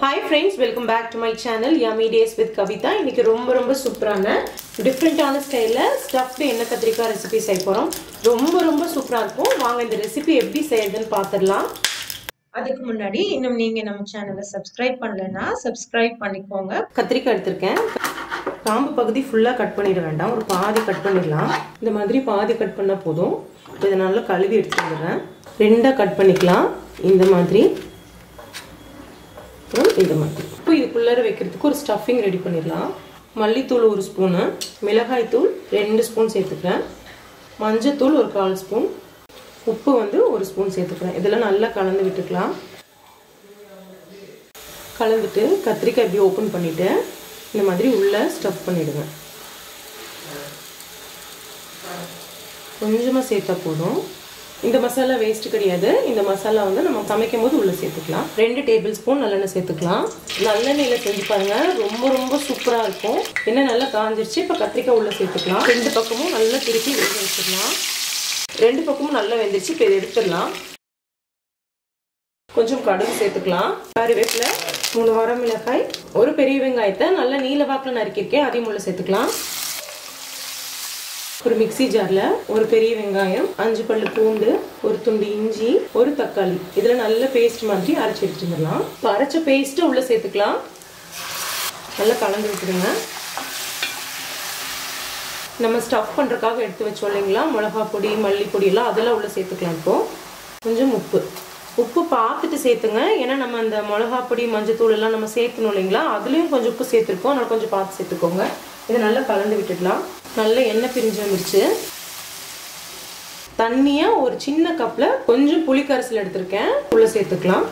Hi friends, welcome back to my channel Yummy Days with Kavitha. இன்னைக்கு ரொம்ப சூப்பரான டிஃபரண்டான ஸ்டைல்ல ஸ்டஃப்ட் எண்ணெய் கத்திரிக்காய் ரெசிபி செய்ய போறோம். ரொம்ப சூப்பரா இருக்கும். வாங்க இந்த ரெசிபி எப்படி செய்யறதுன்னு பாத்துறலாம். அதுக்கு முன்னாடி இன்னும் நீங்க நம்ம சேனலை சப்ஸ்கிரைப் பண்ணலனா சப்ஸ்கிரைப் பண்ணிக்கோங்க. கத்திரிக்காய் எடுத்துர்க்கேன். காம்பு பகுதி ஃபுல்லா கட் பண்ணிட வேண்டாம். ஒரு பாதி கட் பண்ணிடலாம். இந்த மாதிரி பாதி கட் பண்ணா போதும். இத நல்லா கழுவி எடுத்துக்கிறேன். ரெண்டா கட் பண்ணிக்கலாம். இந்த மாதிரி இந்த மாதிரி இப்போ இதுக்குள்ளார வைக்கிறதுக்கு ஒரு ஸ்டஃபிங் ரெடி பண்ணிடலாம். மல்லித்தூள் 1 ஸ்பூன், மிளகாய் தூள் 2 ஸ்பூன் சேர்த்துக்கிறேன், மஞ்சள் தூள் ஒரு 1/4 ஸ்பூன், உப்பு வந்து 1 ஸ்பூன் சேர்த்துக்கிறேன். இதெல்லாம் நல்லா கலந்து விட்டுக்கலாம். கலந்துட்டு கத்திரிக்காய் இப்படி ஓப்பன் பண்ணிட்டு இந்த மாதிரி உள்ள ஸ்டஃப் பண்ணிடுங்க. கொஞ்சமாக சேர்த்தா போதும். இந்த மசாலா வேஸ்ட் கிடையாது. இந்த மசாலா வந்து நம்ம சமைக்கும் போது உள்ள சேர்த்துக்கலாம். 2 டேபிள் ஸ்பூன் நல்லெண்ணெய் சேர்த்துக்கலாம். நல்லெண்ணெயில செஞ்சு பாருங்க, ரொம்ப சூப்பரா இருக்கும். எண்ணெய் நல்லா காஞ்சிருச்சு. இப்போ கத்திரிக்காய் உள்ள சேர்த்துக்கலாம். 2 பக்கமும் நல்லா திருப்பி வேக வச்சிடலாம். 2 பக்கமும் நல்லா வெந்துருச்சு. இப்போ இதை எடுத்துடலாம். கொஞ்சம் கடுகு சேர்த்துக்கலாம். கறிவேப்பிலை, 3 வரமிளகாய், ஒரு பெரிய வெங்காயத்தை நல்லா நீல வாக்கில் நறுக்கியிருக்கேன், அதையும் உள்ள சேர்த்துக்கலாம். ஒரு மிக்ஸி ஜார்ல ஒரு பெரிய வெங்காயம், 5 பல்லு பூண்டு, ஒரு துண்டு இஞ்சி, ஒரு தக்காளி, இதுல நல்ல பேஸ்ட் மாதிரி அரைச்சு எடுத்துடலாம். அரைச்ச பேஸ்ட் உள்ள சேர்த்துக்கலாம். நல்லா கலந்து விட்டுடுங்க. நம்ம ஸ்டஃப் பண்றதுக்காக எடுத்து வச்சோம் இல்லைங்களா, மிளகா பொடி, மல்லிப்பொடி எல்லாம் அதெல்லாம் உள்ள சேர்த்துக்கலாம். இப்போ கொஞ்சம் உப்பு பார்த்துட்டு சேர்த்துங்க. ஏன்னா நம்ம அந்த மிளகா பொடி, மஞ்சள் தூள் எல்லாம் நம்ம சேர்த்தணும் இல்லைங்களா, அதுலயும் கொஞ்சம் உப்பு சேர்த்துருக்கோம். அதனால கொஞ்சம் பார்த்து சேர்த்துக்கோங்க. இதை நல்லா கலந்து விட்டுடலாம். நல்ல எண்ணெய் பிரிஞ்சு வந்துருச்சு. தண்ணியா ஒரு சின்ன கப்ல கொஞ்சம் புளிக்கரைசல் எடுத்திருக்கேன், உள்ள சேர்த்துக்கலாம்.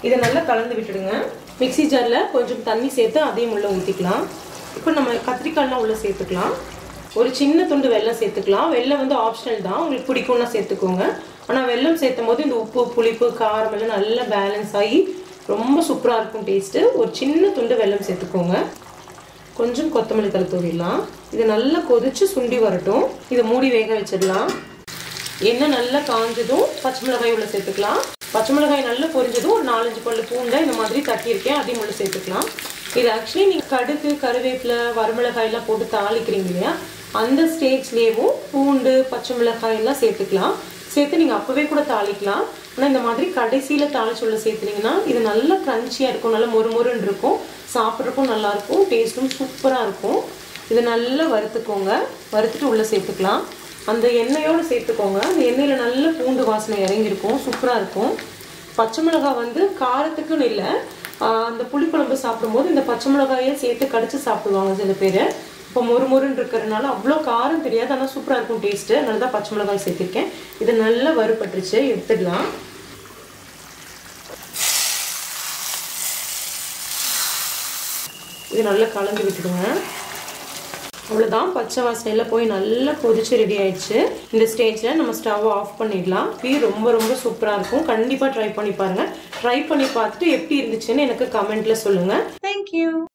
இதை நல்லா கலந்து விட்டுடுங்க. மிக்ஸி ஜார்ல கொஞ்சம் தண்ணி சேர்த்து அதையும் உள்ள ஊற்றிக்கலாம். இப்போ நம்ம கத்திரிக்காய்லாம் உள்ள சேர்த்துக்கலாம். ஒரு சின்ன துண்டு வெல்லம் சேர்த்துக்கலாம். வெல்லம் வந்து ஆப்ஷனல் தான், உங்களுக்கு பிடிக்கும்னா சேர்த்துக்கோங்க. ஆனால் வெல்லம் சேர்த்தும் போது இந்த உப்பு, புளிப்பு, காரம் எல்லாம் நல்லா பேலன்ஸ் ஆகி ரொம்ப சூப்பராக இருக்கும் டேஸ்ட்டு. ஒரு சின்ன துண்டு வெல்லம் சேர்த்துக்கோங்க. கொஞ்சம் கொத்தமல்லி தழை தூவிடலாம். இது நல்லா கொதிச்சு சுண்டி வரட்டும். இதை மூடி வேக வச்சிடலாம். எண்ணெய் நல்லா காஞ்சதும் பச்சை மிளகாய் உள்ள சேர்த்துக்கலாம். பச்சை மிளகாய் நல்லா பொரிஞ்சதும் ஒரு 4-5 பல்லு பூண்டை இந்த மாதிரி தட்டியிருக்கேன், அதையும் உள்ள சேர்த்துக்கலாம். இது ஆக்சுவலி நீங்கள் கடுகு, கருவேப்பிலை, வரமிளகாய் எல்லாம் போட்டு தாளிக்கிறீங்க இல்லையா, அந்த ஸ்டேஜ்லேயும் பூண்டு, பச்சை மிளகாய் எல்லாம் சேர்த்துக்கலாம். சேர்த்து நீங்கள் அப்போவே கூட தாளிக்கலாம். ஆனால் இந்த மாதிரி கடைசியில் தாளிச்சு உள்ள சேர்த்துனீங்கன்னா இது நல்லா க்ரன்ச்சியாக இருக்கும், நல்லா மொறுமொறுன்னு இருக்கும், சாப்பிட்றதுக்கும் நல்லாயிருக்கும், டேஸ்ட்டும் சூப்பராக இருக்கும். இதை நல்லா வறுத்துக்கோங்க. வறுத்துட்டு உள்ளே சேர்த்துக்கலாம். அந்த எண்ணெயோடு சேர்த்துக்கோங்க. அந்த எண்ணெயில் நல்ல பூண்டு வாசனை இறங்கியிருக்கும், சூப்பராக இருக்கும். பச்சை மிளகாய் வந்து காரத்துக்குன்னு இல்லை, அந்த புளிக்குழம்பு சாப்பிடும்போது இந்த பச்சை மிளகாயை சேர்த்து கடிச்சு சாப்பிடுவாங்க சில பேர். இப்போ மொறுமொறுன்னு இருக்கிறதுனால அவ்வளோ காரம் தெரியாது, ஆனால் சூப்பராக இருக்கும் டேஸ்ட்டு. அதனால தான் பச்சை மிளகாய் சேர்த்துருக்கேன். இதை நல்லா வறுபட்டுருச்சு, எடுத்துடலாம். இது நல்லா கலந்து விட்டுடுங்க. அவ்வளோதான், பச்சை வாசனையில் போய் நல்லா கொதிச்சு ரெடி ஆயிடுச்சு. இந்த ஸ்டேஜில் நம்ம ஸ்டவ் ஆஃப் பண்ணிடலாம். இது ரொம்ப சூப்பராக இருக்கும். கண்டிப்பாக ட்ரை பண்ணி பாருங்கள். ட்ரை பண்ணி பார்த்துட்டு எப்படி இருந்துச்சுன்னு எனக்கு கமெண்ட்டில் சொல்லுங்கள். தேங்க்யூ.